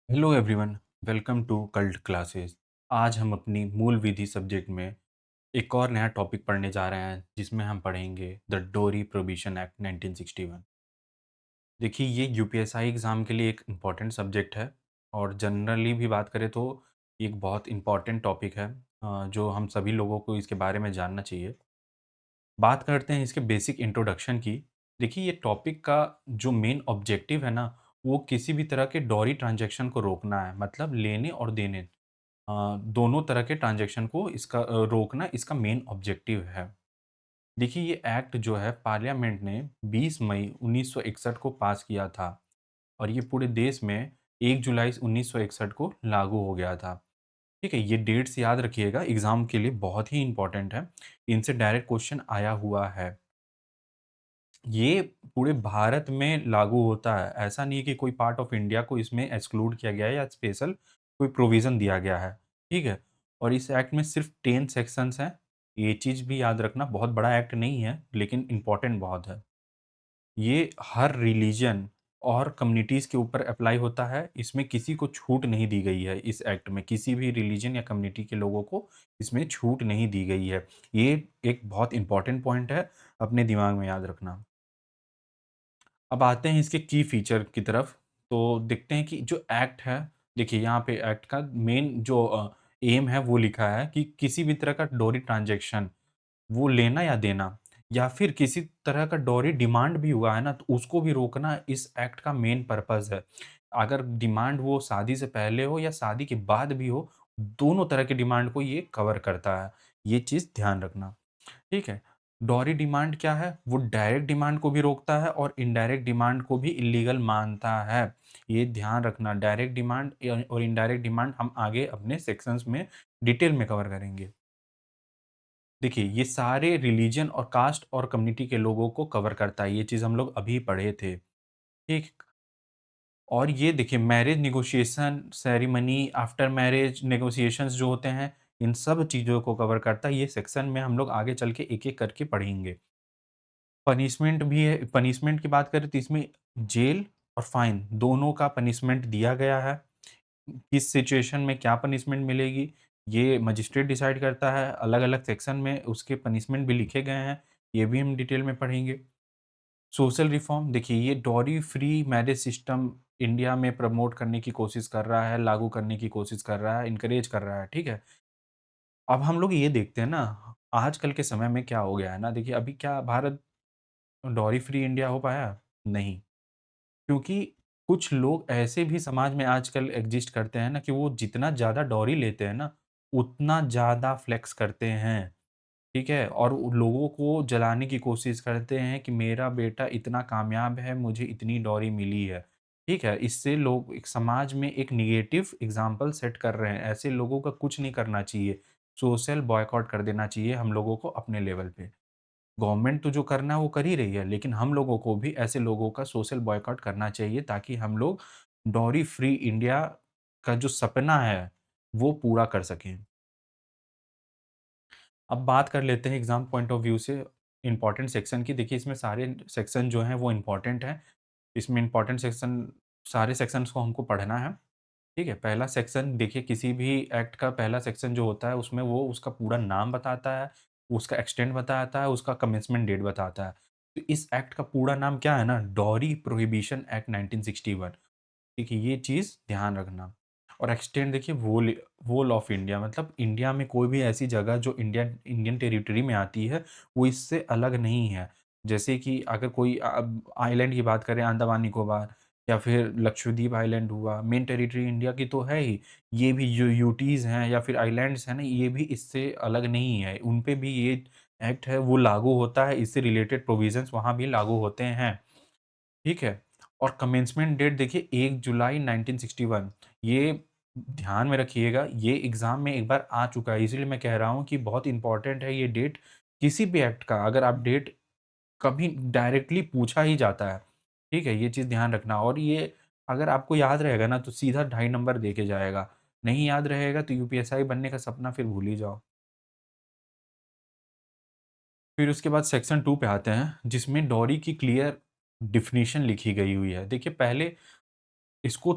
Hello everyone, welcome to cult classes. आज हम अपनी मूल विधि सब्जेक्ट में एक और नया टॉपिक पढ़ने जा रहे हैं जिसमें हम पढ़ेंगे द डोरी प्रोहिबिशन एक्ट 1961। देखिए, ये यूपीएसआई एग्ज़ाम के लिए एक इम्पॉर्टेंट सब्जेक्ट है और जनरली भी बात करें तो ये एक बहुत इम्पॉर्टेंट टॉपिक है, जो हम सभी लोगों को इसके बारे में जानना चाहिए। बात करते हैं इसके बेसिक इंट्रोडक्शन की। देखिए, ये टॉपिक का जो मेन ऑब्जेक्टिव है ना, वो किसी भी तरह के डॉरी ट्रांज़ैक्शन को रोकना है, मतलब लेने और देने दोनों तरह के ट्रांज़ैक्शन को रोकना इसका मेन ऑब्जेक्टिव है। देखिए, ये एक्ट जो है पार्लियामेंट ने 20 मई 1961 को पास किया था और ये पूरे देश में 1 जुलाई 1961 को लागू हो गया था। ठीक है, ये डेट्स याद रखिएगा, एग्ज़ाम के लिए बहुत ही इम्पोर्टेंट है। इनसे डायरेक्ट क्वेश्चन आया हुआ है। ये पूरे भारत में लागू होता है। ऐसा नहीं है कि कोई पार्ट ऑफ इंडिया को इसमें एक्सक्लूड किया गया है या स्पेशल कोई प्रोविज़न दिया गया है, ठीक है? और इस एक्ट में सिर्फ़ 10 सेक्शंस हैं। ये चीज़ भी याद रखना, बहुत बड़ा एक्ट नहीं है, लेकिन इम्पोर्टेंट बहुत है। ये हर रिलीजन और कम्युनिटीज़ के ऊपर अप्लाई होता है। इसमें किसी को छूट नहीं दी गई है इस एक्ट में, किसी भी रिलीजन या कम्युनिटी के लोगों को इसमें छूट नहीं दी गई है। ये एक बहुत इम्पोर्टेंट पॉइंट है, अपने दिमाग में याद रखना। अब आते हैं इसके की फीचर की तरफ, तो देखते हैं कि जो एक्ट है, देखिए यहाँ पे एक्ट का मेन जो एम है वो लिखा है कि किसी भी तरह का डोरी ट्रांज़ैक्शन, वो लेना या देना या फिर किसी तरह का डोरी डिमांड भी हुआ है ना, तो उसको भी रोकना इस एक्ट का मेन पर्पज़ है। अगर डिमांड वो शादी से पहले हो या शादी के बाद भी हो, दोनों तरह की डिमांड को ये कवर करता है। ये चीज़ ध्यान रखना। ठीक है। डॉरी डिमांड क्या है? वो डायरेक्ट डिमांड को भी रोकता है और इनडायरेक्ट डिमांड को भी इल्लीगल मानता है। ये ध्यान रखना, डायरेक्ट डिमांड या और इनडायरेक्ट डिमांड हम आगे अपने सेक्शंस में डिटेल में कवर करेंगे। देखिए, ये सारे रिलीजन और कास्ट और कम्युनिटी के लोगों को कवर करता है। ये चीज़ हम लोग अभी पढ़े थे। ठीक? और ये देखिए, marriage negotiation, ceremony, after marriage negotiations जो होते हैं, इन सब चीज़ों को कवर करता है। ये सेक्शन में हम लोग आगे चल के एक-एक करके पढ़ेंगे। पनिशमेंट भी है, पनिशमेंट की बात करें तो इसमें जेल और फाइन दोनों का पनिशमेंट दिया गया है। किस सिचुएशन में क्या पनिशमेंट मिलेगी, ये मजिस्ट्रेट डिसाइड करता है। अलग-अलग सेक्शन में उसके पनिशमेंट भी लिखे गए हैं, ये भी हम डिटेल में पढ़ेंगे। सोशल रिफॉर्म, देखिए ये dowry free marriage system India में प्रमोट करने की कोशिश कर रहा है, लागू करने की कोशिश कर रहा है, एनकरेज कर रहा है, ठीक है? अब हम लोग ये देखते हैं ना, आजकल के समय में क्या हो गया है ना, देखिए अभी क्या भारत डॉरी फ्री इंडिया हो पाया? नहीं, क्योंकि कुछ लोग ऐसे भी समाज में आजकल एग्ज़िस्ट करते हैं ना कि वो जितना ज़्यादा डॉरी लेते हैं ना, उतना ज़्यादा फ्लेक्स करते हैं, ठीक है? और उ लोगों को जलाने की कोशिश करते हैं कि मेरा बेटा इतना कामयाब है, मुझे इतनी डॉरी मिली है, ठीक है? इससे लोग एक समाज में एक नेगेटिव एग्ज़ाम्पल सेट कर रहे हैं, ऐसे लोगों का कुछ नहीं करना चाहिए। सोशल बॉयकॉट कर देना चाहिए हम लोगों को अपने लेवल पे। गवर्नमेंट तो जो करना है वो कर ही रही है, लेकिन हम लोगों को भी ऐसे लोगों का सोशल बॉयकॉट करना चाहिए ताकि हम लोग डॉरी फ्री इंडिया का जो सपना है, वो पूरा कर सकें। अब बात कर लेते हैं एग्ज़ाम पॉइंट ऑफ व्यू से इम्पोर्टेंट सेक्शन की। देखिए, इसमें सारे सेक्शन जो हैं वो इम्पोर्टेंट हैं। इसमें इम्पोर्टेंट सेक्शन, सारे सेक्शंस को हमको पढ़ना है, ठीक है? पहला सेक्शन देखिए, किसी भी एक्ट का पहला सेक्शन जो होता है उसमें वो उसका पूरा नाम बताता है, उसका एक्सटेंट बताता है, उसका कमेंसमेंट डेट बताता है। तो इस एक्ट का पूरा नाम क्या है ना, डॉरी प्रोहिबिशन एक्ट 1961। ठीक है, ये चीज़ ध्यान रखना। और एक्सटेंड देखिए, व्होल ऑफ इंडिया, मतलब इंडिया में कोई भी ऐसी जगह जो इंडियन टेरिटरी में आती है, वो इससे अलग नहीं है। जैसे कि अगर कोई आइलैंड की बात करें, अंडमान निकोबार या फिर लक्षद्वीप आइलैंड हुआ, मेन टेरिटरी इंडिया की तो है ही। ये भी जो यूटीज़ हैं या फिर आइलैंड्स हैं ना, ये भी इससे अलग नहीं है। उन पे भी ये एक्ट है वो लागू होता है, इससे रिलेटेड प्रोविज़न्स वहाँ भी लागू होते हैं। ठीक है? और कमेंसमेंट डेट देखिए 1 जुलाई 1961। ये ध्यान में रखिएगा, ये एग्ज़ाम में एक बार आ चुका है, इसीलिए मैं कह रहा हूँ कि बहुत इम्पोर्टेंट है ये डेट। किसी भी एक्ट का अगर आप डेट कभी डायरेक्टली पूछा ही जाता है, ठीक है? ये चीज़ ध्यान रखना और ये अगर आपको याद रहेगा ना तो सीधा ढाई नंबर दे के जाएगा। नहीं याद रहेगा तो यूपीएसआई बनने का सपना फिर भूल ही जाओ। फिर उसके बाद सेक्शन 2 पे आते हैं, जिसमें डॉरी की क्लियर डेफ़िनिशन लिखी गई हुई है। देखिए, पहले इसको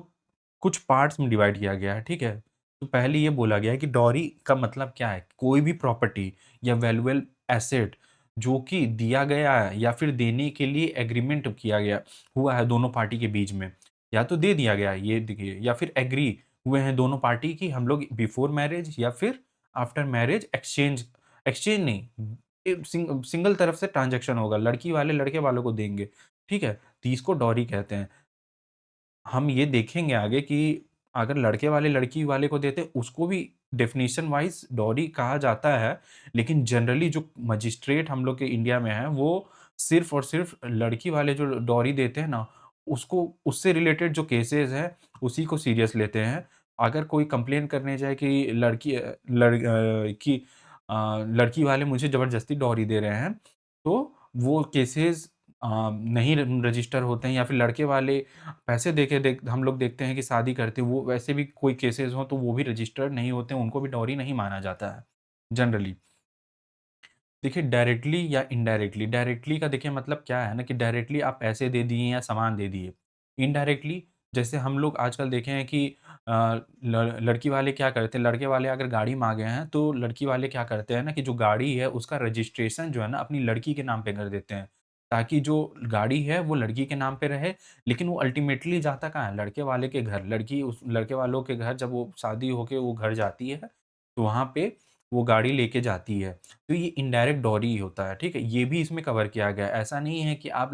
कुछ पार्ट्स में डिवाइड किया गया है, ठीक है? तो पहले ये बोला गया है कि डॉरी का मतलब क्या है? कोई भी प्रॉपर्टी या वैल्यूएबल एसेट जो कि दिया गया है या फिर देने के लिए एग्रीमेंट किया गया हुआ है दोनों पार्टी के बीच में, या तो दे दिया गया है ये देखिए, या फिर एग्री हुए हैं दोनों पार्टी कि हम लोग बिफोर मैरिज या फिर आफ्टर मैरिज एक्सचेंज, एक्सचेंज नहीं, सिंगल तरफ से ट्रांज़ैक्शन होगा, लड़की वाले लड़के वालों को देंगे, ठीक है? तो इसको डॉरी कहते हैं। हम ये देखेंगे आगे कि अगर लड़के वाले लड़की वाले को देते उसको भी डेफ़िनिशन वाइज़ डॉरी कहा जाता है, लेकिन जनरली जो मजिस्ट्रेट हम लोग के इंडिया में है, वो सिर्फ़ और सिर्फ़ लड़की वाले जो डॉरी देते हैं ना, उसको उससे रिलेटेड जो केसेज़ हैं, उसी को सीरियस लेते हैं। अगर कोई कंप्लेन करने जाए कि लड़की वाले मुझे ज़बरदस्ती डॉरी दे रहे हैं, तो वो केसेज़ नहीं रजिस्टर होते हैं, या फिर लड़के वाले पैसे देके हम लोग देखते हैं कि शादी करते हैं, वो वैसे भी कोई केसेज़ हों तो वो भी रजिस्टर्ड नहीं होते हैं, उनको भी डॉरी नहीं माना जाता है, जनरली। देखिए डायरेक्टली या इनडायरेक्टली, डायरेक्टली का देखिए मतलब क्या है ना कि डायरेक्टली आप पैसे दे दिए या सामान दे दिए। इनडायरेक्टली जैसे हम लोग आजकल देखे हैं कि अ, लड़की वाले क्या करते हैं, लड़के वाले अगर गाड़ी माँगे हैं, तो लड़की वाले क्या करते हैं ना कि जो गाड़ी है उसका रजिस्ट्रेशन जो है ना अपनी लड़की के नाम पे कर देते हैं। ताकि जो गाड़ी है वो लड़की के नाम पे रहे, लेकिन वो अल्टीमेटली जाता कहाँ है? लड़के वाले के घर। लड़की उस लड़के वालों के घर जब वो शादी होके वो घर जाती है, तो वहाँ पे वो गाड़ी लेके जाती है। तो ये इनडायरेक्ट डॉरी ही होता है, ठीक है? ये भी इसमें कवर किया गया है। ऐसा नहीं है कि आप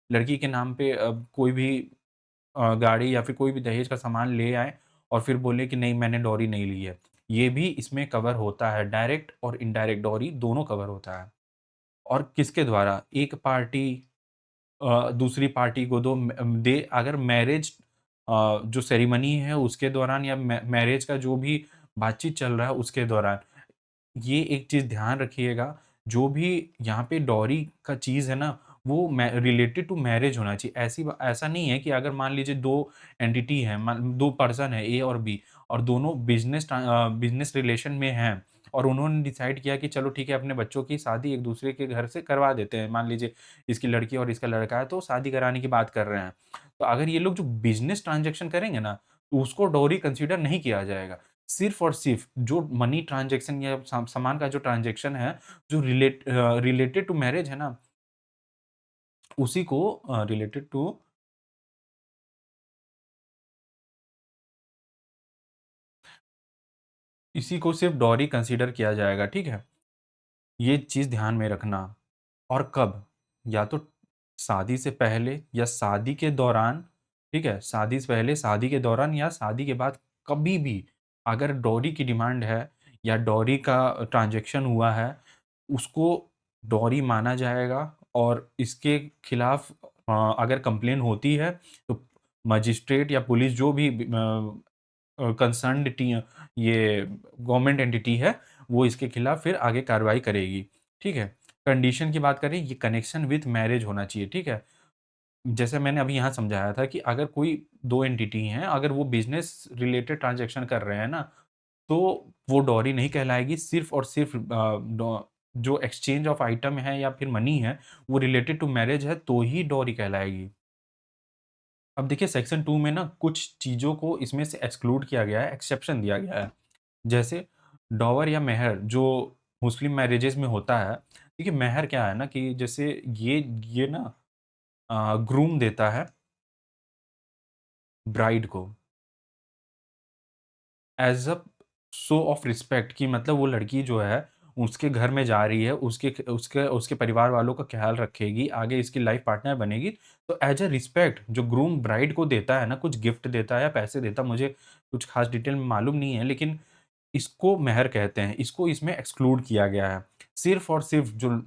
लड़की के नाम पे कोई भी गाड़ी या फिर कोई भी दहेज का सामान ले आएँ और फिर बोले कि नहीं मैंने डॉरी नहीं ली है। ये भी इसमें कवर होता है, डायरेक्ट और इनडायरेक्ट डॉरी दोनों कवर होता है। और किसके द्वारा? एक पार्टी दूसरी पार्टी को दे अगर मैरिज जो सेरेमनी है उसके दौरान या मैरिज का जो भी बातचीत चल रहा है उसके दौरान। ये एक चीज़ ध्यान रखिएगा, जो भी यहाँ पे डॉरी का चीज़ है ना, वो रिलेटेड टू मैरिज होना चाहिए। ऐसा नहीं है कि अगर मान लीजिए 2 एंटिटी हैं, 2 पर्सन है ए और बी, और दोनों बिज़नेस रिलेशन में हैं, और उन्होंने डिसाइड किया कि चलो ठीक है, अपने बच्चों की शादी एक-दूसरे के घर से करवा देते हैं। मान लीजिए इसकी लड़की और इसका लड़का है, तो शादी कराने की बात कर रहे हैं। तो अगर ये लोग जो बिज़नेस ट्रांज़ैक्शन करेंगे ना, तो उसको डॉरी कंसीडर नहीं किया जाएगा। सिर्फ़ और सिर्फ़ जो मनी ट्रांज़ैक्शन या सामान का जो ट्रांज़ैक्शन है, जो रिलेटेड टू मैरिज है ना, उसी को रिलेटेड टू इसी को सिर्फ़ डॉरी कंसीडर किया जाएगा, ठीक है? ये चीज़ ध्यान में रखना। और कब? या तो शादी से पहले या शादी के दौरान, ठीक है? शादी से पहले, शादी के दौरान या शादी के बाद कभी भी अगर डॉरी की डिमांड है या डॉरी का ट्रांज़ैक्शन हुआ है, उसको डॉरी माना जाएगा, और इसके खिलाफ अगर कंप्लेन होती है, तो मजिस्ट्रेट या पुलिस जो भी कंसर्न्ड ये गवर्नमेंट एंटिटी है, वो इसके खिलाफ फिर आगे कार्रवाई करेगी, ठीक है? कंडीशन की बात करें, ये कनेक्शन विथ मैरिज होना चाहिए, ठीक है? जैसे मैंने अभी यहाँ समझाया था कि अगर कोई 2 एंटिटी हैं, अगर वो बिज़नेस रिलेटेड ट्रांज़ैक्शन कर रहे हैं ना, तो वो डॉरी नहीं कहलाएगी, सिर्फ़ और सिर्फ़ जो एक्सचेंज ऑफ आइटम है या फिर मनी है, वो रिलेटेड टू मैरिज है, तो ही डॉरी कहलाएगी। अब देखिए सेक्शन 2 में ना कुछ चीज़ों को इसमें से एक्सक्लूड किया गया है, एक्सेप्शन दिया गया है। जैसे डॉवर या मेहर जो मुस्लिम मैरेजेज़ में होता है। देखिए मेहर क्या है ना कि जैसे ये ना ग्रूम देता है ब्राइड को as a show off respect, कि मतलब वो लड़की जो है, उसके घर में जा रही है, उसके उसके परिवार वालों का ख़्याल रखेगी, आगे इसकी लाइफ़ पार्टनर बनेगी। तो एज़ अ रिस्पेक्ट जो ग्रूम ब्राइड को देता है ना, कुछ गिफ्ट देता है या पैसे देता है, मुझे कुछ ख़ास डिटेल में मालूम नहीं है, लेकिन इसको मेहर कहते हैं। इसको इसमें एक्सक्लूड किया गया है। सिर्फ़ और सिर्फ़ जो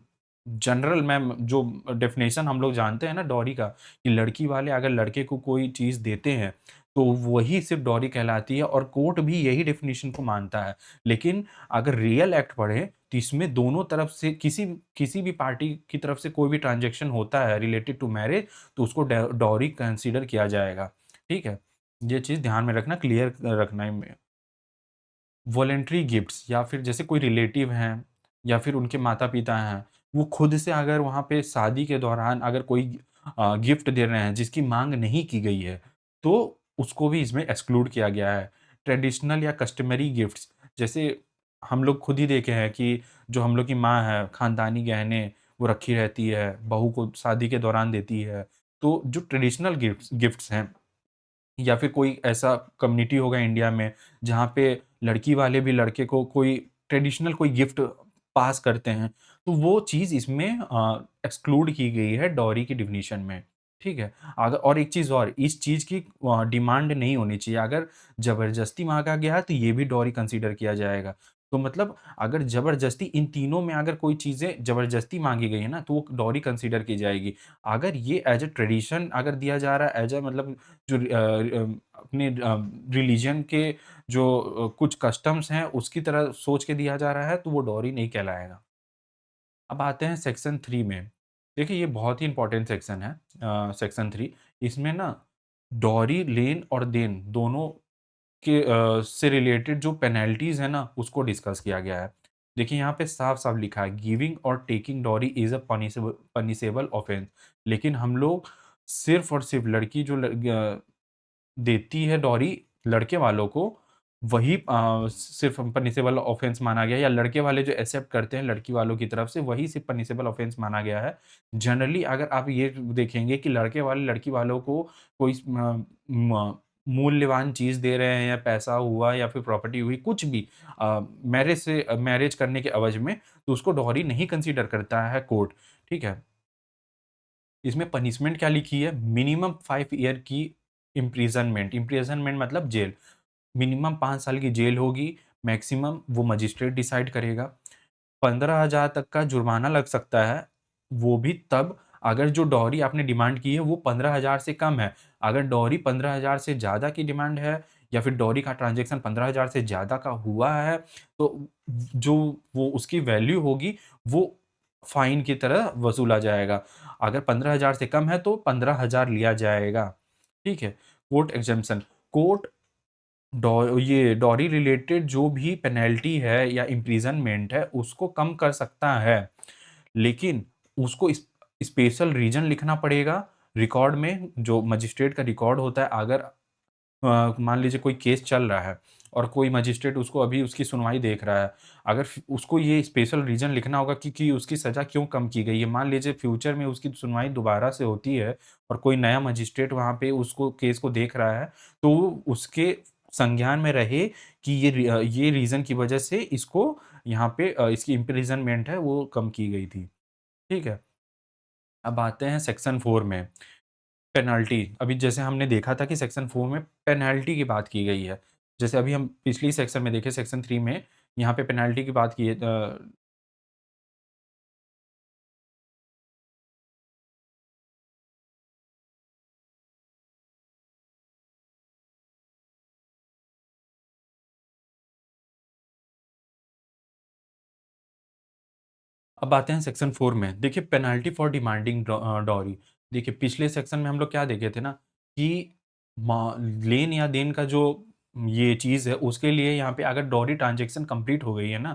जनरल में जो डेफ़िनेशन हम लोग जानते हैं ना डॉरी का, कि लड़की वाले अगर लड़के को कोई चीज़ देते हैं, तो वही सिर्फ़ डॉरी कहलाती है, और कोर्ट भी यही डेफ़िनेशन को मानता है। लेकिन अगर रियल एक्ट पढ़ें, तो इसमें दोनों तरफ से किसी भी पार्टी की तरफ से कोई भी ट्रांज़ैक्शन होता है रिलेटेड टू मैरिज, तो उसको डॉरी कंसीडर किया जाएगा। ठीक है? ये चीज़ ध्यान में रखना, क्लियर रखना है। वॉलंटरी गिफ्ट्स या फिर जैसे कोई रिलेटिव हैं या फिर उनके माता-पिता हैं, वो खुद से अगर वहाँ पे शादी के दौरान अगर कोई गिफ्ट दे रहे हैं जिसकी माँग नहीं की गई है, तो उसको भी इसमें एक्सक्लूड किया गया है। ट्रेडिशनल या कस्टमरी गिफ्ट्स, जैसे हम लोग खुद ही देखे हैं कि जो हम लोग की माँ है, खानदानी गहने वो रखी रहती है, बहू को शादी के दौरान देती है। तो जो ट्रेडिशनल गिफ्ट्स गिफ्ट्स हैं, या फिर कोई ऐसा कम्युनिटी होगा इंडिया में जहाँ पे लड़की वाले भी लड़के को कोई ट्रेडिशनल कोई गिफ्ट पास करते हैं, तो वो चीज़ इसमें एक्सक्लूड की गई है डॉरी की डेफिनिशन में, ठीक है? अगर और एक चीज़ और, इस चीज़ की डिमांड नहीं होनी चाहिए, अगर ज़बरदस्ती माँगा गया है तो ये भी डॉरी कंसीडर किया जाएगा। तो मतलब अगर ज़बरदस्ती इन तीनों में अगर कोई चीज़ें ज़बरदस्ती माँगी गई है ना, तो वो डॉरी कंसीडर की जाएगी। अगर ये एज़ अ ट्रेडिशन अगर दिया जा रहा है, एज़ अ मतलब जो अपने रिलीजन के जो कुछ कस्टम्स हैं उसकी तरह सोच के दिया जा रहा है, तो वो डॉरी नहीं कहलाएगा। अब आते हैं सेक्शन 3 में। देखिए ये बहुत ही इम्पोर्टेंट सेक्शन है, सेक्शन 3। इसमें ना डॉरी, लेन और देन दोनों के से रिलेटेड जो पेनल्टीज़ हैं ना, उसको डिस्कस किया गया है। देखिए यहाँ पे साफ-साफ लिखा है, गिविंग और taking dowry is a punishable offence. लेकिन हम लोग सिर्फ़ और सिर्फ़ लड़की जो देती है डॉरी लड़के वालों को, वही सिर्फ़ पनिशेबल ऑफ़ेंस माना गया है, या लड़के वाले जो एक्सेप्ट करते हैं लड़की वालों की तरफ से, वही सिर्फ़ पनिशेबल ऑफ़ेंस माना गया है। जनरली अगर आप ये देखेंगे कि लड़के वाले लड़की वालों को कोई म मूल्यवान चीज़ दे रहे हैं, या पैसा हुआ या फिर प्रॉपर्टी हुई, कुछ भी मैरिज करने के एवज़ में, तो उसको डॉरी नहीं कंसीडर करता है कोर्ट, ठीक है? इसमें पनिशमेंट क्या लिखी है? मिनिमम 5 ईयर की इम्प्रिज़नमेंट, इम्प्रिज़नमेंट मतलब जेल। मिनिमम 5 साल की जेल होगी, मैक्सिमम वो मजिस्ट्रेट डिसाइड करेगा। 15,000 तक का जुर्माना लग सकता है, वो भी तब अगर जो डॉरी आपने डिमांड की है वो 15,000 से कम है। अगर डॉरी 15,000 से ज़्यादा की डिमांड है, या फिर डॉरी का ट्रांज़ैक्शन 15,000 से ज़्यादा का हुआ है, तो जो वो उसकी वैल्यू होगी, वो फ़ाइन की तरह वसूला जाएगा। अगर 15,000 से कम है तो 15,000 लिया जाएगा, ठीक है? कोर्ट एक्जेम्पशन, कोर्ट ये डॉरी रिलेटेड जो भी पेनल्टी है या इम्प्रिज़नमेंट है, उसको कम कर सकता है। लेकिन उसको स्पेशल रीज़न लिखना पड़ेगा रिकॉर्ड में, जो मजिस्ट्रेट का रिकॉर्ड होता है। अगर मान लीजिए कोई केस चल रहा है और कोई मजिस्ट्रेट उसको अभी उसकी सुनवाई देख रहा है। अगर उसको ये स्पेशल रीज़न लिखना होगा कि उसकी सज़ा क्यों कम की गई है। मान लीजिए फ्यूचर में उसकी सुनवाई दोबारा से होती है और कोई नया मजिस्ट्रेट वहाँ पे उसको केस को देख रहा है, तो उसके संज्ञान में रहे कि ये रीज़न की वज़ह से इसको यहाँ पे इसकी इम्प्रिज़नमेंट है वो कम की गई थी। ठीक है? अब आते हैं सेक्शन 4 में। पेनल्टी, अभी जैसे हमने देखा था कि सेक्शन 4 में पेनल्टी की बात की गई है। जैसे अभी हम पिछली सेक्शन में देखे, सेक्शन 3 में यहाँ पे पेनल्टी की बात की है। अब आते हैं सेक्शन 4 में। देखिए पेनल्टी फॉर डिमांडिंग डॉरी। देखिए पिछले सेक्शन में हम लोग क्या देखे थे ना कि मा लेन या देन का जो ये चीज़ है, उसके लिए यहाँ पे अगर डॉरी ट्रांज़ैक्शन कंप्लीट हो गई है ना,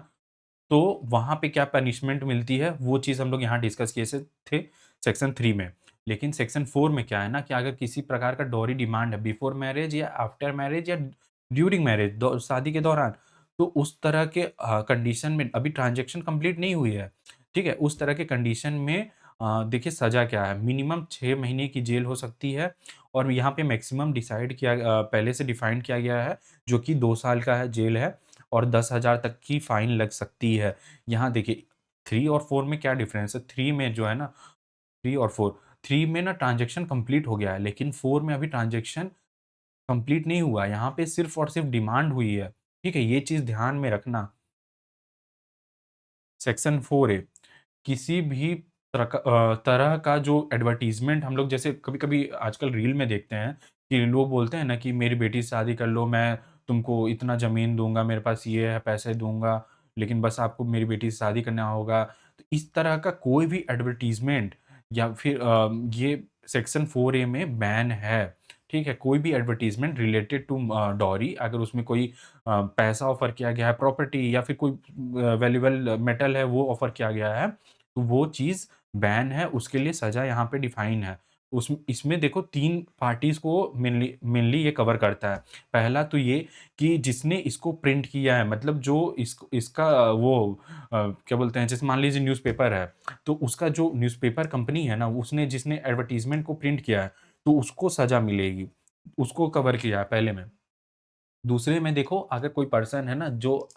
तो वहाँ पे क्या पनिशमेंट मिलती है, वो चीज़ हम लोग यहाँ डिस्कस किए से थे सेक्शन 3 में। लेकिन सेक्शन 4 में क्या है ना कि अगर किसी प्रकार का डॉरी डिमांड है बिफोर मैरिज या आफ्टर मैरिज या ड्यूरिंग मैरिज, शादी के दौरान, तो उस तरह के कंडीशन में अभी ट्रांज़ैक्शन कंप्लीट नहीं हुई है, ठीक है? उस तरह के कंडीशन में देखिए सज़ा क्या है, मिनिमम 6 महीने की जेल हो सकती है, और यहाँ पे मैक्सिमम पहले से डिफाइन किया गया है, जो कि 2 साल का है, जेल है, और 10,000 तक की फ़ाइन लग सकती है। यहाँ देखिए 3 और 4 में क्या डिफ़रेंस है, 3 में जो है ना, 3 और 4, 3 में ना ट्रांज़ैक्शन कंप्लीट हो गया है, लेकिन 4 में अभी ट्रांज़ैक्शन कंप्लीट नहीं हुआ है। यहाँ पे सिर्फ़ और सिर्फ़ डिमांड हुई है, ठीक है? ये चीज़ ध्यान में रखना। सेक्शन 4 ए, किसी भी तरह का जो एडवर्टाइज़मेंट हम लोग जैसे कभी-कभी आजकल रील में देखते हैं कि लोग बोलते हैं ना कि मेरी बेटी से शादी कर लो, मैं तुमको इतना ज़मीन दूँगा, मेरे पास ये है, पैसे दूँगा, लेकिन बस आपको मेरी बेटी से शादी करना होगा। तो इस तरह का कोई भी एडवर्टाइज़मेंट या फिर ये सेक्शन 4 ए में बैन है, ठीक है? कोई भी एडवर्टाइज़मेंट रिलेटेड टू डॉरी, अगर उसमें कोई पैसा ऑफ़र किया गया है, प्रॉपर्टी या फिर कोई वैल्यूएबल मेटल है वो ऑफ़र किया गया है, तो वो चीज़ बैन है, उसके लिए सज़ा यहाँ पे डिफ़ाइन है। इसमें देखो 3 पार्टीज़ को मेनली मेनली ये कवर करता है। पहला तो ये कि जिसने इसको प्रिंट किया है, मतलब जो इसका वो क्या बोलते हैं, जैसे मान लीजिए न्यूज़पेपर है, तो उसका जो न्यूज़पेपर कंपनी है ना, उसने जिसने एडवर्टाइज़मेंट को प्रिंट किया है, तो उसको सज़ा मिलेगी। उसको कवर किया है पहले में। दूसरे में देखो, अगर कोई पर्सन है ना जो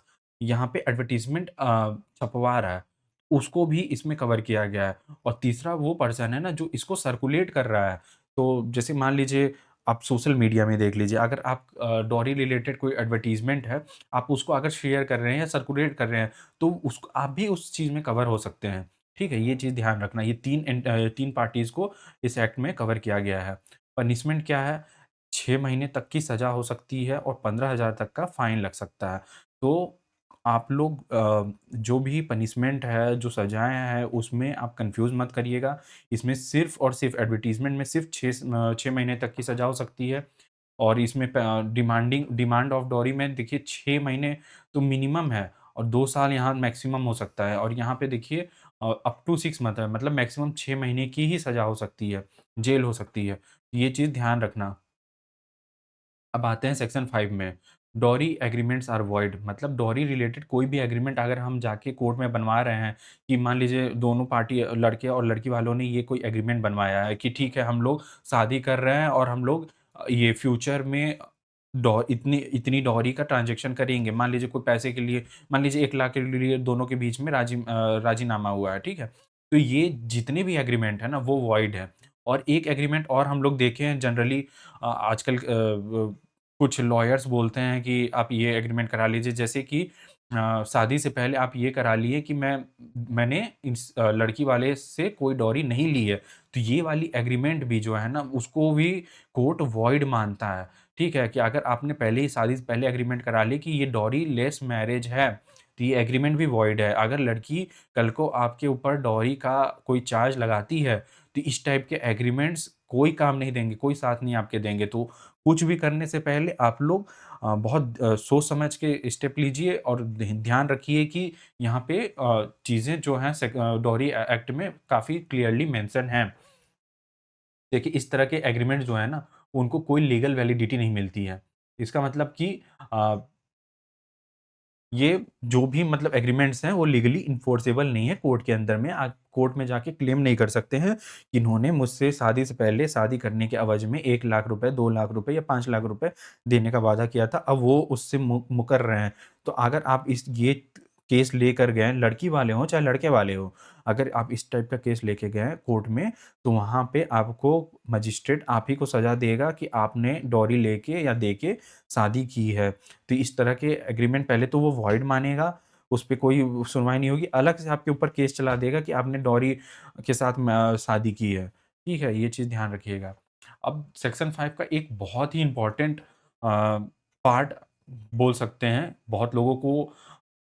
यहाँ पे एडवर्टाइज़मेंट छपवा रहा है, उसको भी इसमें कवर किया गया है। और तीसरा वो पर्सन है ना जो इसको सर्कुलेट कर रहा है। तो जैसे मान लीजिए आप सोशल मीडिया में देख लीजिए, अगर आप डॉरी रिलेटेड कोई एडवर्टाइज़मेंट है, आप उसको अगर शेयर कर रहे हैं या सर्कुलेट कर रहे हैं, तो उसको आप भी उस चीज़ में कवर हो सकते हैं। ठीक है? ये चीज़ ध्यान रखना। ये 3 पार्टीज़ को इस एक्ट में कवर किया गया है। पनिशमेंट क्या है? 6 महीने तक की सज़ा हो सकती है और 15,000 तक का फ़ाइन लग सकता है। तो आप लोग जो भी पनिशमेंट है, जो सज़ाएँ हैं, उसमें आप कन्फ्यूज़ मत करिएगा। इसमें सिर्फ़ और सिर्फ़ एडवर्टाइज़मेंट में सिर्फ़ 6 महीने तक की सज़ा हो सकती है। और इसमें डिमांड ऑफ डॉरी में देखिए 6 महीने तो मिनिमम है और 2 साल यहाँ मैक्सिमम हो सकता है। और यहाँ पे देखिए अप टू 6 मंथ है, मतलब मैक्सिमम 6 महीने की ही सज़ा हो सकती है, जेल हो सकती है। ये चीज़ ध्यान रखना। अब आते हैं सेक्शन 5 में। डॉरी एग्रीमेंट्स आर वॉइड, मतलब डॉरी रिलेटेड कोई भी एग्रीमेंट अगर हम जाके कोर्ट में बनवा रहे हैं, कि मान लीजिए दोनों पार्टी लड़के और लड़की वालों ने ये कोई एग्रीमेंट बनवाया है कि ठीक है, हम लोग शादी कर रहे हैं और हम लोग ये फ्यूचर में डॉ इतनी इतनी डॉरी का ट्रांज़ैक्शन करेंगे। मान लीजिए कोई पैसे के लिए, मान लीजिए 1 लाख के लिए दोनों के बीच में राज़ीनामा हुआ है, ठीक है? तो ये जितने भी एग्रीमेंट है ना, वो वॉइड है। और एक एग्रीमेंट और हम लोग देखे हैं जनरली, आजकल कुछ लॉयर्स बोलते हैं कि आप ये एग्रीमेंट करा लीजिए, जैसे कि शादी से पहले आप ये करा लिए कि मैंने इस लड़की वाले से कोई डॉरी नहीं ली है। तो ये वाली एग्रीमेंट भी जो है ना, उसको भी कोर्ट वॉइड मानता है। ठीक है? कि अगर आपने पहले ही शादी से पहले एग्रीमेंट करा ली कि ये डॉरी लेस मैरिज है, तो ये एग्रीमेंट भी वॉइड है। अगर लड़की कल को आपके ऊपर डॉरी का कोई चार्ज लगाती है, तो इस टाइप के एग्रीमेंट्स कोई काम नहीं देंगे, कोई साथ नहीं आपके देंगे। तो कुछ भी करने से पहले आप लोग बहुत सोच समझ के स्टेप लीजिए और ध्यान रखिए कि यहाँ पे चीज़ें जो हैं डॉरी एक्ट में काफ़ी क्लियरली मेंशन हैं। देखिए, इस तरह के एग्रीमेंट जो है ना, उनको कोई लीगल वैलिडिटी नहीं मिलती है। इसका मतलब कि अ ये जो भी मतलब एग्रीमेंट्स हैं, वो लीगली इन्फोर्सेबल नहीं है कोर्ट के अंदर में। आप कोर्ट में जाके क्लेम नहीं कर सकते हैं कि इन्होंने मुझसे शादी से पहले शादी करने के एवज़ में 1 लाख रुपए, 2 लाख रुपए या 5 लाख रुपए देने का वादा किया था, अब वो उससे मुकर रहे हैं। तो अगर आप ये केस लेकर गए, लड़की वाले हों चाहे लड़के वाले हों, अगर आप इस टाइप का केस लेके गए कोर्ट में, तो वहाँ पे आपको मजिस्ट्रेट आप ही को सज़ा देगा कि आपने डॉरी लेके या देके शादी की है। तो इस तरह के एग्रीमेंट पहले तो वो वॉइड मानेगा, उस पे कोई सुनवाई नहीं होगी, अलग से आपके ऊपर केस चला देगा कि आपने डॉरी के साथ शादी की है। ठीक है? ये चीज़ ध्यान रखिएगा। अब सेक्शन 5 का एक बहुत ही इम्पोर्टेंट पार्ट बोल सकते हैं, बहुत लोगों को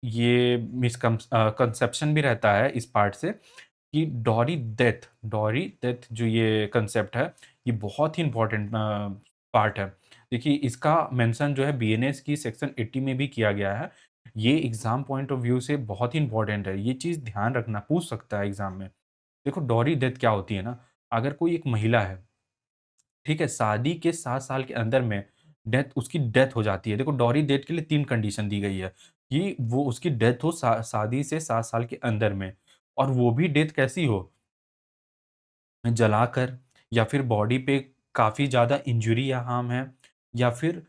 ये कंसेप्शन भी रहता है इस पार्ट से, कि डॉरी डेथ जो ये कंसेप्ट है, ये बहुत ही इम्पोर्टेंट पार्ट है। देखिए, इसका मेंशन जो है बीएनएस की सेक्शन 80 में भी किया गया है। ये एग्ज़ाम पॉइंट ऑफ व्यू से बहुत ही इम्पोर्टेंट है। ये चीज़ ध्यान रखना, पूछ सकता है एग्ज़ाम में। देखो, डॉरी डेथ क्या होती है ना, अगर कोई एक महिला है, ठीक है? शादी के 7 साल के अंदर में उसकी डेथ हो जाती है। देखो, डॉरी डेथ के लिए 3 कंडीशन दी गई है कि वो उसकी डेथ हो शादी से 7 साल के अंदर में, और वो भी डेथ कैसी हो, जलाकर, या फिर बॉडी पे काफ़ी ज़्यादा इंजरी या हार्म है, या फिर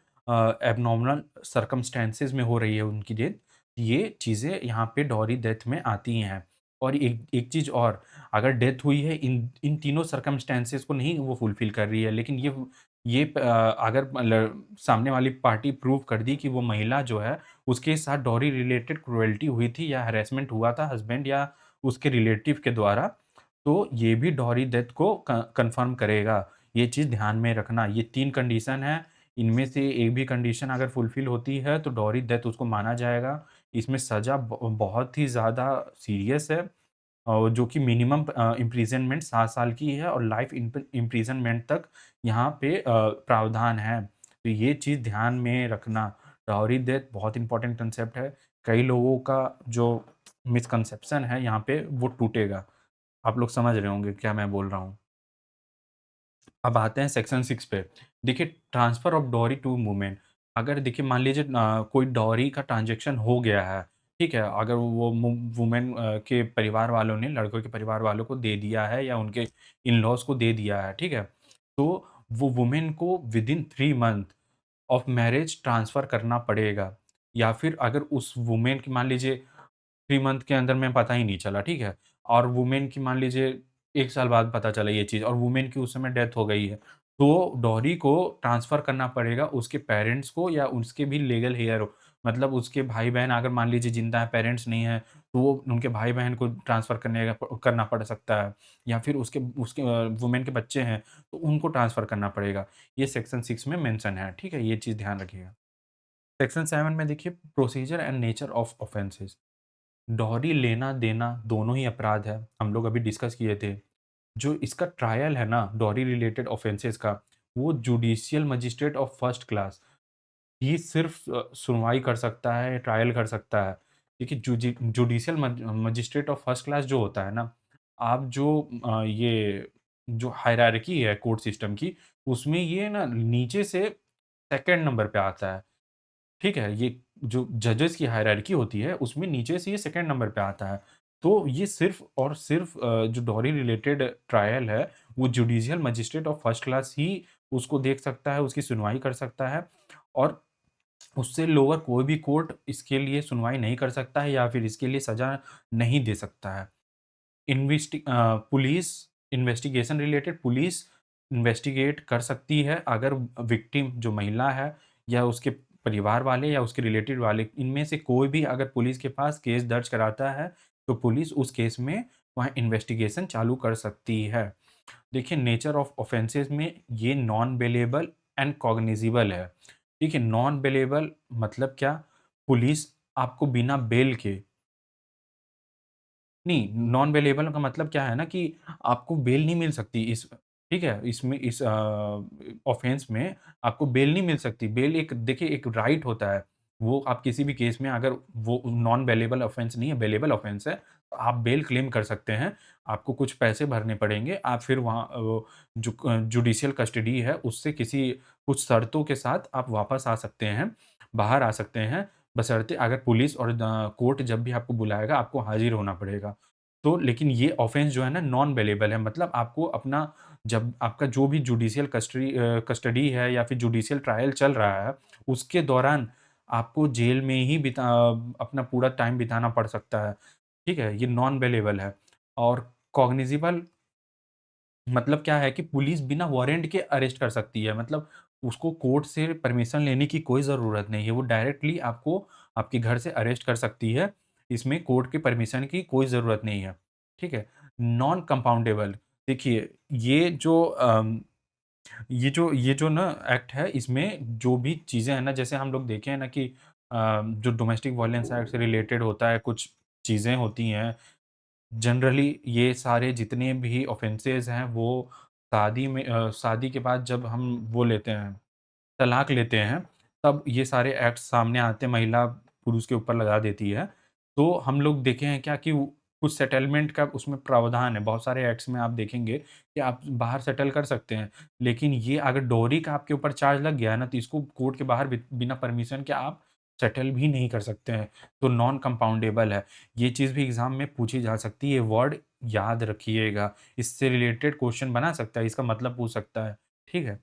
एब्नॉर्मल सर्कमस्टेंसेस में हो रही है उनकी डेथ। ये चीज़ें यहाँ पे डॉरी डेथ में आती हैं। और एक एक चीज़ और, अगर डेथ हुई है, इन इन तीनों सर्कमस्टेंसेस को नहीं वो फुलफ़िल कर रही है, लेकिन अगर सामने वाली पार्टी प्रूव कर दी कि वो महिला जो है, उसके साथ डॉरी रिलेटेड क्रूरल्टी हुई थी या हैरेसमेंट हुआ था हस्बैंड या उसके रिलेटिव के द्वारा, तो ये भी डॉरी डेथ को कन्फर्म करेगा। ये चीज़ ध्यान में रखना। ये 3 कंडीशन हैं, इनमें से एक भी कंडीशन अगर फुलफ़िल होती है, तो डॉरी डेथ उसको माना जाएगा। इसमें सज़ा बहुत ही ज़्यादा सीरियस है, जो कि मिनिमम इम्प्रिज़नमेंट 7 साल की है और लाइफ़ इम्प्रिज़नमेंट तक यहाँ पे प्रावधान है। तो ये चीज़ ध्यान में रखना। डॉरी डेथ बहुत इम्पोर्टेंट कांसेप्ट है। कई लोगों का जो मिसकंसेप्शन है यहाँ पे, वो टूटेगा। आप लोग समझ रहे होंगे क्या मैं बोल रहा हूँ। अब आते हैं सेक्शन 6 पे। देखिए transfer of dowry to women. अगर देखिए मान लीजिए कोई डॉरी का ट्रांज़ैक्शन हो गया है, ठीक है? अगर वो वुमेन के परिवार वालों ने लड़कों के परिवार वालों को दे दिया है या उनके इन-लॉज़ को दे दिया है, ठीक है? तो वो वुमेन को within 3 month of marriage transfer करना पड़ेगा। या फिर अगर उस वुमेन की मान लीजिए 3 मंथ के अंदर में पता ही नहीं चला, ठीक है? और वुमेन की मान लीजिए 1 साल बाद पता चला ये चीज़ और वुमेन की उस समय डेथ हो गई है। तो डॉरी को ट्रांसफ़र करना पड़ेगा उसके पेरेंट्स को या उसके भी लीगल हेयर हो। मतलब उसके भाई-बहन अगर मान लीजिए ज़िंदा हैं, पेरेंट्स नहीं हैं, तो वो उनके भाई-बहन को ट्रांसफ़र करना पड़ सकता है। या फिर उसके उसके वुमेन के बच्चे हैं, तो उनको ट्रांसफ़र करना पड़ेगा। ये सेक्शन 6 में मेंशन है, ठीक है? ये चीज़ ध्यान रखिएगा। सेक्शन 7 में देखिए procedure and nature of offences. Dowry लेना-देना दोनों ही अपराध है, हम लोग अभी डिस्कस किए थे। जो इसका ट्रायल है ना डॉरी रिलेटेड ऑफेंसेस का, वो judicial magistrate of first class ही सिर्फ़ सुनवाई कर सकता है, ट्रायल कर सकता है। देखिए judicial magistrate of first class जो होता है ना, आप जो ये जो हायरार्की है कोर्ट सिस्टम की, उसमें ये ना नीचे से सेकंड नंबर पे आता है। ठीक है? ये जो जजेस की हायरार्की होती है, उसमें नीचे से ये सेकंड नंबर पे आता है। तो ये सिर्फ़ और सिर्फ़ जो डॉरी रिलेटेड ट्रायल है, वो judicial magistrate of first class ही उसको देख सकता है, उसकी सुनवाई कर सकता है और उससे लोअर कोई भी कोर्ट इसके लिए सुनवाई नहीं कर सकता है या फिर इसके लिए सज़ा नहीं दे सकता है। Police investigation related police investigate कर सकती है अगर विक्टिम जो महिला है या उसके परिवार वाले या उसके रिलेटेड वाले इनमें से कोई भी अगर पुलिस के पास केस दर्ज कराता है, तो पुलिस उस केस में वहाँ इन्वेस्टिगेशन चालू कर सकती है। देखिए नेचर ऑफ ऑफेंसेस में ये नॉन बेलेबल एंड कॉग्निजिबल है। ठीक है, नॉन बेलेबल मतलब क्या? पुलिस आपको बिना बेल के नहीं, नॉन बेलेबल का मतलब क्या है ना कि आपको बेल नहीं मिल सकती इस ठीक है? इसमें इस ऑफ़ेंस में आपको बेल नहीं मिल सकती। बेल एक देखिए एक राइट होता है। वो आप किसी भी केस में अगर वो नॉन बेलेबल ऑफ़ेंस नहीं है, बेलेबल ऑफ़ेंस है, तो आप बेल क्लेम कर सकते हैं। आपको कुछ पैसे भरने पड़ेंगे। आप फिर वहाँ जुडिशियल कस्टडी है उससे किसी कुछ शर्तों के साथ आप वापस आ सकते हैं, बाहर आ सकते हैं। बशर्ते अगर पुलिस और कोर्ट जब भी आपको बुलाएगा, आपको हाज़िर होना पड़ेगा। तो लेकिन ये ऑफ़ेंस जो है ना नॉन बेलेबल है मतलब आपको अपना जब आपका जो भी जुडिशियल कस्टडी है या फिर जुडिशियल ट्रायल चल रहा है, उसके दौरान आपको जेल में ही अपना पूरा टाइम बिताना पड़ सकता है। ठीक है? ये नॉन बेलेबल है और कॉग्निज़िबल मतलब क्या है कि पुलिस बिना वारंट के अरेस्ट कर सकती है। मतलब उसको कोर्ट से परमिशन लेने की कोई ज़रूरत नहीं है। वो डायरेक्टली आपको आपके घर से अरेस्ट कर सकती है। इसमें कोर्ट के परमिशन की कोई ज़रूरत नहीं है। ठीक है? नॉन कंपाउंडेबल देखिए ये जो ना एक्ट है इसमें जो भी चीज़ें हैं ना जैसे हम लोग देखे हैं ना कि जो डोमेस्टिक वायलेंस एक्ट से रिलेटेड होता है, कुछ चीज़ें होती हैं जनरली ये सारे जितने भी ऑफ़ेंसेस हैं वो शादी के बाद जब हम वो लेते हैं, तलाक लेते हैं, तब ये सारे एक्ट्स सामने आते हैं, महिला पुरुष के ऊपर लगा देती है। तो हम लोग देखे हैं क्या कि कुछ सेटलमेंट का उसमें प्रावधान है, बहुत सारे एक्ट्स में आप देखेंगे कि आप बाहर सेटल कर सकते हैं। लेकिन ये अगर डॉरी का आपके ऊपर चार्ज लग गया है ना, तो इसको कोर्ट के बाहर बिना परमिशन के आप सेटल भी नहीं कर सकते हैं। तो नॉन कंपाउंडेबल है। ये चीज़ भी एग्ज़ाम में पूछी जा सकती है, ये वर्ड याद रखिएगा। इससे रिलेटेड क्वेश्चन बना सकता है, इसका मतलब पूछ सकता है। ठीक है?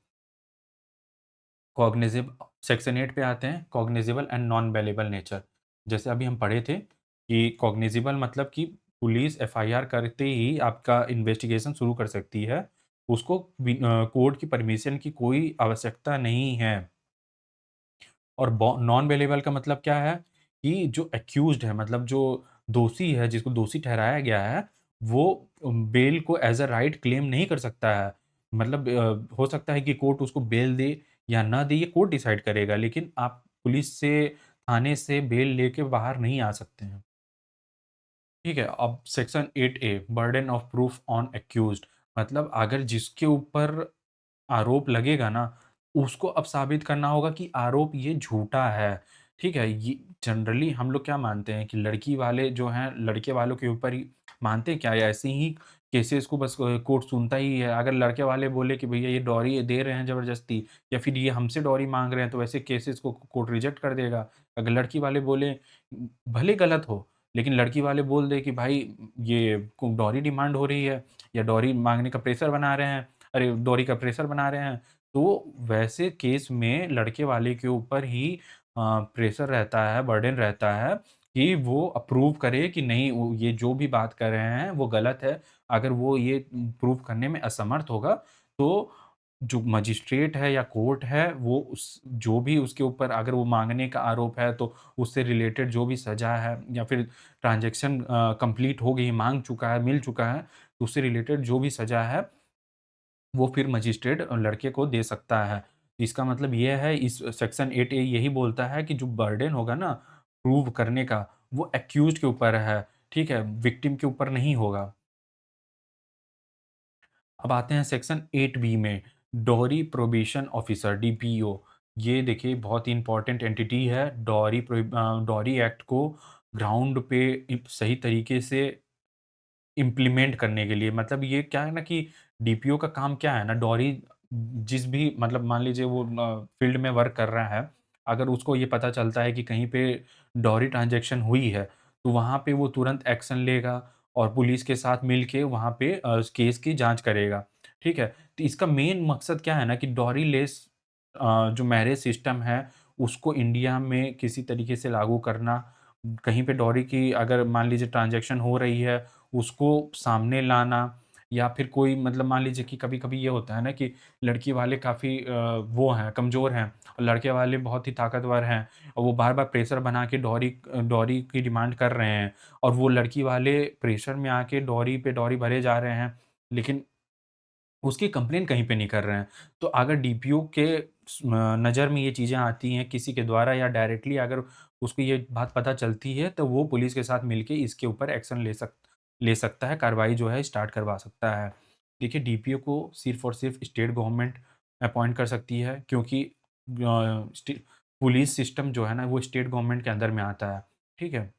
कॉग्निजिब सेक्शन 8 पे आते हैं, cognizable and non bailable nature. जैसे अभी हम पढ़े थे कि कॉग्निजिबल मतलब कि पुलिस एफआईआर करते ही आपका इन्वेस्टिगेशन शुरू कर सकती है। उसको कोर्ट की परमिशन की कोई आवश्यकता नहीं है। और नॉन बेलेबल का मतलब क्या है कि जो एक्यूज़्ड है मतलब जो दोषी है, जिसको दोषी ठहराया गया है, वो बेल को एज़ अ राइट क्लेम नहीं कर सकता है। मतलब हो सकता है कि कोर्ट उसको बेल दे या ना दे, ये कोर्ट डिसाइड करेगा, लेकिन आप पुलिस से, थाने से बेल लेके बाहर नहीं आ सकते हैं। ठीक है, अब section 8 a burden of proof on accused मतलब अगर जिसके ऊपर आरोप लगेगा ना, उसको अब साबित करना होगा कि आरोप ये झूठा है। ठीक है? ये जनरली हम लोग क्या मानते हैं कि लड़की वाले जो हैं, लड़के वालों के ऊपर ही मानते हैं क्या ऐसे ही केसेस को बस कोर्ट सुनता ही है। अगर लड़के वाले बोले कि भैया ये डॉरी दे रहे हैं ज़बरदस्ती या फिर ये हमसे डॉरी माँग रहे हैं, तो वैसे केसेस को कोर्ट रिजेक्ट कर देगा। अगर लड़की वाले बोले भले गलत हो, लेकिन लड़की वाले बोल दे कि भाई ये को डॉरी डिमांड हो रही है या डॉरी माँगने का प्रेशर बना रहे हैं, अरे डॉरी का प्रेशर बना रहे हैं, तो वैसे केस में लड़के वाले के ऊपर ही प्रेशर रहता है, बर्डन रहता है कि वो अप्रूव करे कि नहीं वो ये जो भी बात कर रहे हैं वो गलत है। अगर वो ये प्रूव करने में असमर्थ होगा, तो जो मजिस्ट्रेट है या कोर्ट है, वो उस जो भी उसके ऊपर अगर वो माँगने का आरोप है, तो उससे रिलेटेड जो भी सज़ा है या फिर ट्रांज़ैक्शन कंप्लीट हो गई, माँग चुका है, मिल चुका है, तो उससे रिलेटेड जो भी सज़ा है, वो फिर मजिस्ट्रेट लड़के को दे सकता है। इसका मतलब ये है इस सेक्शन 8 ए यही बोलता है कि जो बर्डन होगा ना प्रूव करने का, वो एक्यूज़्ड के ऊपर है, ठीक है? विक्टिम के ऊपर नहीं होगा। अब आते हैं सेक्शन 8 बी में, डॉरी प्रोबेशन ऑफिसर डीपीओ। ये देखिए बहुत ही इम्पोर्टेंट एंटिटी है। डॉरी एक्ट को ग्राउंड पे सही तरीके से इम्प्लीमेंट करने के लिए, मतलब ये क्या है ना कि डीपीओ का काम क्या है ना, डॉरी जिस भी मतलब मान लीजिए वो फील्ड में वर्क कर रहा है, अगर उसको ये पता चलता है कि कहीं पे डॉरी ट्रांज़ैक्शन हुई है, तो वहाँ पे वो तुरंत एक्शन लेगा और पुलिस के साथ मिल के वहाँ पे उस केस की जाँच करेगा, ठीक है? तो इसका मेन मकसद क्या है ना कि डॉरी लेस जो मैरिज सिस्टम है, उसको इंडिया में किसी तरीके से लागू करना, कहीं पे डॉरी की अगर मान लीजिए ट्रांज़ैक्शन हो रही है, उसको सामने लाना या फिर कोई मतलब मान लीजिए कि कभी-कभी ये होता है ना कि लड़की वाले काफ़ी वो हैं, कमज़ोर हैं और लड़के वाले बहुत ही ताकतवर हैं और वो बार-बार प्रेशर बना के डॉरी की डिमांड कर रहे हैं और वो लड़की वाले प्रेशर में आके डॉरी पे डॉरी भरे जा रहे हैं, लेकिन उसकी कंप्लेन कहीं पे नहीं कर रहे हैं। तो अगर डीपीओ के नज़र में ये चीज़ें आती हैं किसी के द्वारा या डायरेक्टली अगर उसको ये बात पता चलती है, तो वो पुलिस के साथ मिलके इसके ऊपर एक्शन ले सकता है, कार्रवाई जो है स्टार्ट करवा सकता है। देखिए डीपीओ को सिर्फ़ और सिर्फ़ स्टेट गवर्नमेंट अपॉइंट कर सकती है क्योंकि पुलिस सिस्टम जो है ना वो स्टेट गवर्नमेंट के अंडर में आता है। ठीक है?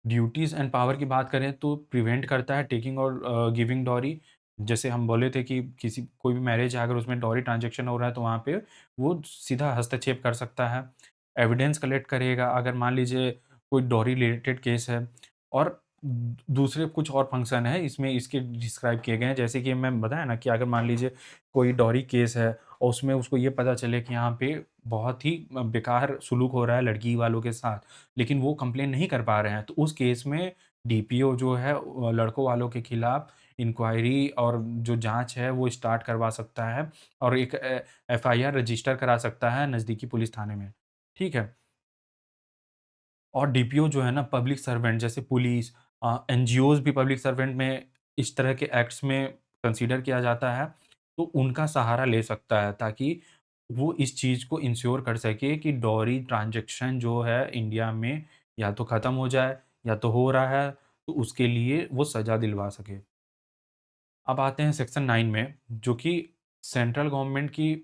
ड्यूटीज़ एंड पावर की बात करें तो प्रिवेंट करता है टेकिंग और गिविंग डॉरी। जैसे हम बोले थे कि किसी कोई भी मैरिज है अगर उसमें डॉरी ट्रांज़ैक्शन हो रहा है तो वहाँ पे वो सीधा हस्तक्षेप कर सकता है। एविडेंस कलेक्ट करेगा अगर मान लीजिए कोई डॉरी रिलेटेड केस है और दूसरे कुछ और फंक्शन है इसमें इसके डिस्क्राइब किए गए हैं जैसे कि मैं बताया ना कि अगर मान लीजिए कोई डॉरी केस है और उसमें उसको ये पता चले कि यहाँ पे बहुत ही बेकार सुलूक हो रहा है लड़की वालों के साथ। लेकिन वो कंप्लेन नहीं कर पा रहे हैं, तो उस केस में डीपीओ जो है लड़कों वालों के खिलाफ इंक्वायरी और जो जाँच है वो स्टार्ट करवा सकता है और एक एफआईआर रजिस्टर करा सकता है नज़दीकी पुलिस थाने में। ठीक है? और डीपीओ जो है ना पब्लिक सर्वेंट जैसे पुलिस एनजीओज़ भी पब्लिक सर्वेंट में इस तरह के एक्ट्स में कंसीडर किया जाता है, तो उनका सहारा ले सकता है ताकि वो इस चीज़ को इंश्योर कर सके कि डॉरी ट्रांज़ैक्शन जो है इंडिया में या तो ख़त्म हो जाए या तो हो रहा है, तो उसके लिए वो सज़ा दिलवा सके। अब आते हैं सेक्शन 9 में, जो कि सेंट्रल गवर्नमेंट की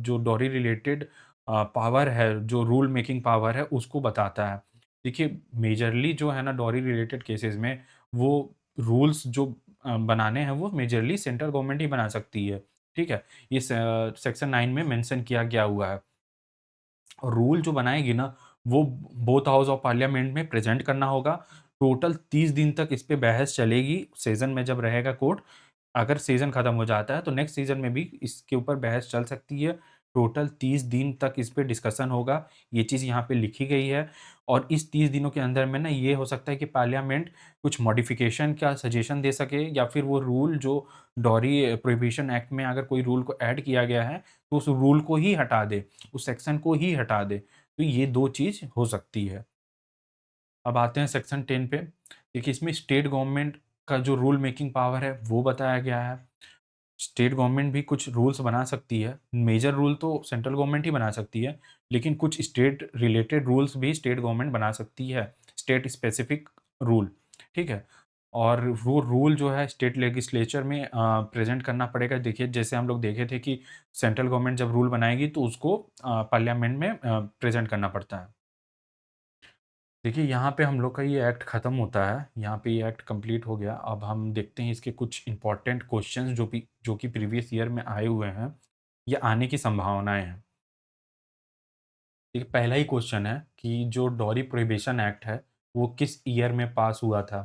जो डॉरी रिलेटेड पावर है, जो रूल मेकिंग पावर है, उसको बताता है। देखिए, मेजरली जो है ना डॉरी रिलेटेड केसेज़ में, वो रूल्स जो बनाने हैं, वो मेजरली सेंट्रल गवर्नमेंट ही बना सकती है, ठीक है? ये सेक्शन 9 में मेंशन किया गया हुआ है। और रूल जो बनाएगी ना, वो बोथ हाउस ऑफ पार्लियामेंट में प्रेज़ेंट करना होगा। टोटल 30 दिन तक इस पे बहस चलेगी, सेशन में जब रहेगा कोर्ट। अगर सीज़न खत्म हो जाता है, तो नेक्स्ट सीज़न में भी इसके ऊपर बहस चल सकती है। टोटल 30 दिन तक इस पे डिस्कशन होगा, ये चीज़ यहाँ पे लिखी गई है और इस 30 दिनों के अंदर में ना ये हो सकता है कि पार्लियामेंट कुछ मॉडिफ़िकेशन का सजेशन दे सके या फिर वो रूल जो डॉरी प्रोहिबिशन एक्ट में अगर कोई रूल को ऐड किया गया है, तो उस रूल को ही हटा दे, उस सेक्शन को ही हटा दे। तो ये 2 चीज़ हो सकती है। अब आते हैं सेक्शन 10 पे। देखिए इसमें स्टेट गवर्नमेंट का जो रूल मेकिंग पावर है, वो बताया गया है। स्टेट गवर्नमेंट भी कुछ रूल्स बना सकती है। मेजर रूल तो सेंट्रल गवर्नमेंट ही बना सकती है, लेकिन कुछ स्टेट रिलेटेड रूल्स भी स्टेट गवर्नमेंट बना सकती है, स्टेट स्पेसिफिक रूल, ठीक है? और वो रूल जो है स्टेट लेजिस्लेचर में प्रेज़ेंट करना पड़ेगा। देखिए, जैसे हम लोग देखे थे कि सेंट्रल गवर्नमेंट जब रूल बनाएगी तो उसको पार्लियामेंट में प्रेज़ेंट करना पड़ता है। देखिए, यहाँ पे हम लोग का ये एक्ट ख़त्म होता है, यहाँ पे ये एक्ट कंप्लीट हो गया। अब हम देखते हैं इसके कुछ इम्पोर्टेंट क्वेश्चंस जो कि प्रीवियस ईयर में आए हुए हैं या आने की संभावनाएँ हैं। देखिए, पहला ही क्वेश्चन है कि जो डॉरी प्रोहिबिशन एक्ट है, वो किस ईयर में पास हुआ था?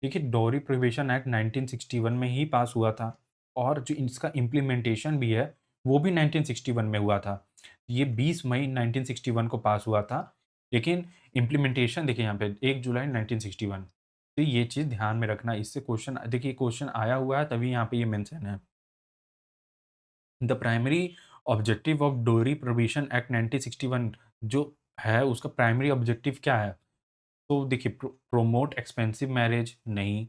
देखिए, डॉरी प्रोहिबिशन एक्ट 1961 में ही पास हुआ था और जो इसका इम्प्लीमेंटेशन भी है, वो भी 1961 में हुआ था। ये 20 मई 1961 को पास हुआ था, लेकिन इम्प्लीमेंटेशन देखिए यहाँ पे 1 जुलाई 1961। तो ये चीज़ ध्यान में रखना, इससे क्वेश्चन देखिए क्वेश्चन आया हुआ है तभी यहाँ पे ये मेंशन है। द प्राइमरी ऑब्जेक्टिव ऑफ डोरी प्रोहिबिशन एक्ट 1961 जो है उसका प्राइमरी ऑब्जेक्टिव क्या है? तो देखिए प्रोमोट एक्सपेंसिव मैरिज नहीं,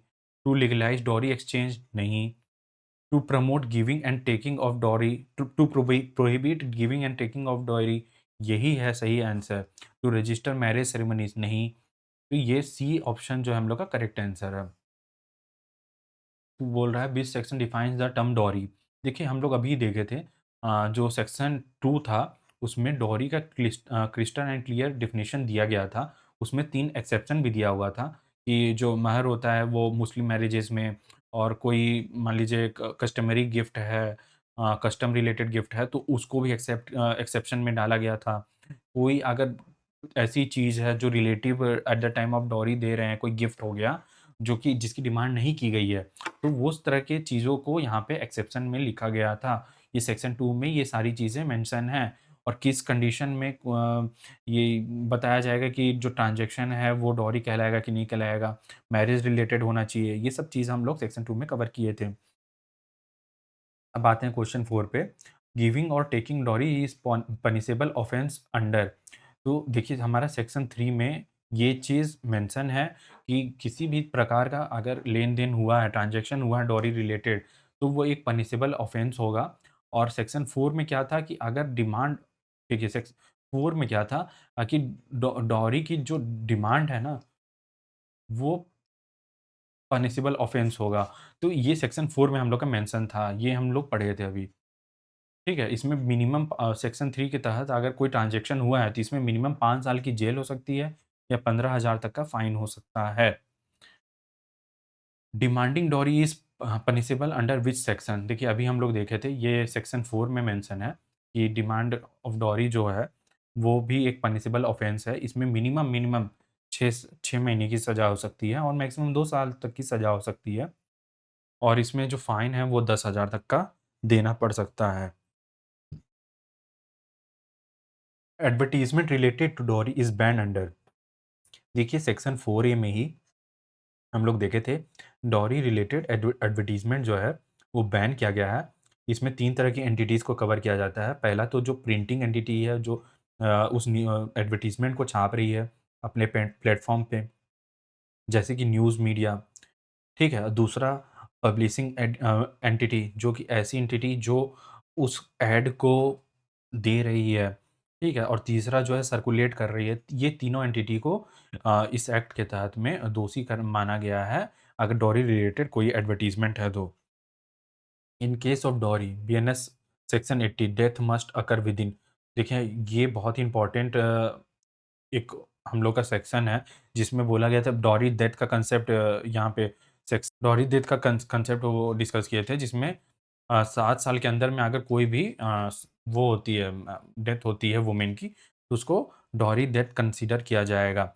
टू लीगलाइज़ डॉरी एक्सचेंज नहीं, to promote giving and taking of dowry to prohibit giving and taking of dowry यही है सही answer. To register marriage ceremonies नहीं, तो ये सी ऑप्शन जो है हम लोग का करेक्ट आंसर है। बोल रहा है which section defines the term dowry. देखिए हम लोग अभी देखे थे जो सेक्शन 2 था उसमें डॉरी का क्रिस्टल एंड क्लियर डेफिनेशन दिया गया था। उसमें 3 एक्सेप्शन भी दिया हुआ था कि जो महर होता है वो मुस्लिम मैरिजेज़ में और कोई मान लीजिए क कस्टमरी गिफ्ट है कस्टम रिलेटेड गिफ्ट है तो उसको भी एक्सेप्शन में डाला गया था। कोई अगर ऐसी चीज़ है जो relative at the time of dowry दे रहे हैं, कोई गिफ्ट हो गया, जो कि जिसकी डिमांड नहीं की गई है, तो वो उस तरह के चीज़ों को यहाँ पे एक्सेप्शन में लिखा गया था। ये सेक्शन 2 में ये सारी चीज़ें मेंशन हैं और किस कंडीशन में ये बताया जाएगा कि जो ट्रांज़ैक्शन है वो डॉरी कहलाएगा कि नहीं कहलाएगा, मैरिज रिलेटेड होना चाहिए, ये सब चीज़ हम लोग सेक्शन 2 में कवर किए थे। अब आते हैं क्वेश्चन 4 पे, गिविंग और taking dowry is punishable offence under. तो देखिए हमारा सेक्शन 3 में ये चीज़ मेंशन है कि किसी भी प्रकार का अगर लेन-देन हुआ है, ट्रांज़ैक्शन हुआ है डॉरी रिलेटेड, तो वो एक पनिशेबल ऑफेंस होगा और सेक्शन 4 में क्या था कि अगर डिमांड देखिए सेक्स 4 में क्या था कि डॉरी की जो डिमांड है ना, वो पनिशेबल ऑफेंस होगा। तो ये सेक्शन 4 में हम लोग का मेंशन था, ये हम लोग पढ़े थे अभी। ठीक है? इसमें मिनिमम सेक्शन 3 के तहत अगर कोई ट्रांज़ैक्शन हुआ है, तो इसमें मिनिमम 5 साल की जेल हो सकती है या 15,000 तक का फ़ाइन हो सकता है। Demanding dowry is punishable under which section? देखिए, अभी हम लोग देखे थे, ये सेक्शन 4 में मेंशन है कि डिमांड ऑफ डॉरी जो है, वो भी एक पनिशेबल ऑफ़ेंस है। इसमें मिनिमम 6 महीने की सज़ा हो सकती है और मैक्सिमम 2 साल तक की सज़ा हो सकती है और इसमें जो फ़ाइन है, वो 10,000 तक का देना पड़ सकता है। Advertisement related to dowry is banned under देखिए सेक्शन 4 ए में ही हम लोग देखे थे डॉरी रिलेटेड एडवर्टाइजमेंट जो है वो बैन किया गया है। इसमें 3 तरह की एंटिटीज़ को कवर किया जाता है। पहला तो जो प्रिंटिंग एंटिटी है जो उस एडवर्टाइजमेंट को छाप रही है अपने प्लेटफ़ॉर्म पे जैसे कि न्यूज़ मीडिया, ठीक है? दूसरा पब्लिशिंग एंटिटी जो कि ऐसी एंटिटी जो उस ऐड को दे रही है, ठीक है? और तीसरा जो है सर्कुलेट कर रही है। ये तीनों एंटिटी को इस एक्ट के तहत में दोषी कर माना गया है, अगर डॉरी रिलेटेड कोई एडवर्टाइज़मेंट है तो। In case of dowry BNS section 80 death must occur within देखिए ये बहुत ही इम्पोर्टेंट एक हम लोग का सेक्शन है, जिसमें बोला गया था डॉरी डेथ का कांसेप्ट यहाँ पे डॉरी डेथ का कांसेप्ट वो डिस्कस किए थे जिसमें 7 साल के अंदर में अगर कोई भी वो होती है डेथ होती है वुमेन की, तो उसको डॉरी डेथ कंसीडर किया जाएगा।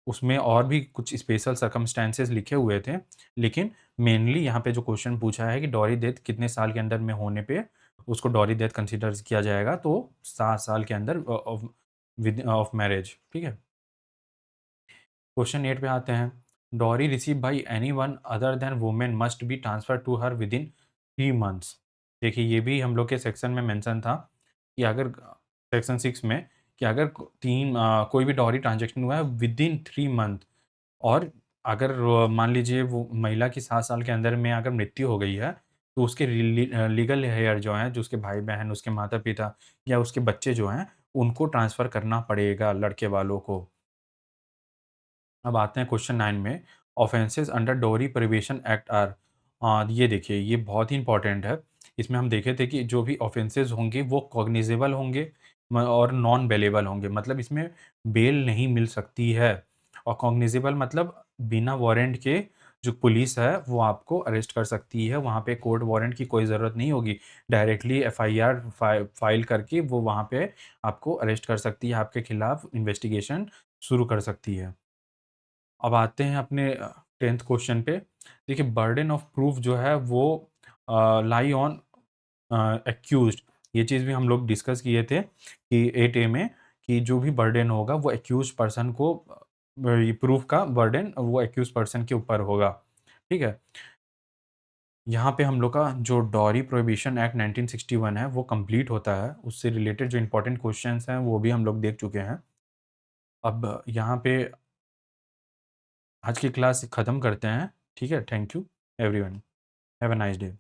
उसमें और भी कुछ स्पेशल सर्कमस्टेंसेस लिखे हुए थे, लेकिन मेनली यहाँ पे जो क्वेश्चन पूछा है कि डॉरी डेथ कितने साल के अंदर में होने पे उसको डॉरी डेथ कंसीडर किया जाएगा, तो 7 साल के अंदर ऑफ मैरिज, ठीक है? क्वेश्चन 8 पे आते हैं। Dowry received by anyone other than women must be transferred to her within 3 months. देखिए, ये भी हम लोग के सेक्शन में मेंशन था कि अगर सेक्शन 6 में कि अगर कोई भी डॉरी ट्रांज़ैक्शन हुआ है विदिन 3 मंथ और अगर मान लीजिए वो महिला की 7 साल के अंदर में अगर मृत्यु हो गई है, तो उसके लीगल हेयर जो हैं, जो उसके भाई-बहन, उसके माता-पिता या उसके बच्चे जो हैं, उनको ट्रांसफ़र करना पड़ेगा लड़के वालों को। अब आते हैं क्वेश्चन 9 में, ऑफेंसेस अंडर डोरी प्रिवेशन एक्ट आर ये देखिए ये बहुत ही इम्पोर्टेंट है। इसमें हम देखे थे कि जो भी ऑफेंसेस होंगे वो कॉग्निजेबल होंगे और नॉन बेलेबल होंगे मतलब इसमें बेल नहीं मिल सकती है और कॉग्निजेबल मतलब बिना वारंट के जो पुलिस है वो आपको अरेस्ट कर सकती है, वहाँ पे कोर्ट वारंट की कोई ज़रूरत नहीं होगी। डायरेक्टली एफआईआर फाइल करके वो वहाँ पे आपको अरेस्ट कर सकती है, आपके खिलाफ इन्वेस्टिगेशन शुरू कर सकती है। अब आते हैं अपने 10th क्वेश्चन पे। देखिए बर्डन ऑफ प्रूफ जो है वो लाई ऑन एक्यूज्ड। ये चीज़ भी हम लोग डिस्कस किए थे कि 8A में कि जो भी बर्डन होगा वो एक्यूज्ड पर्सन को ये प्रूफ का बर्डन वो एक्यूज्ड पर्सन के ऊपर होगा। ठीक है? यहाँ पे हम लोग का जो डॉरी प्रोहिबिशन एक्ट 1961 है वो कंप्लीट होता है। उससे रिलेटेड जो इम्पोर्टेंट क्वेश्चंस हैं वो भी हम लोग देख चुके हैं। अब यहाँ पे आज की क्लास ख़त्म करते हैं। ठीक है? Thank you everyone. Have a nice day.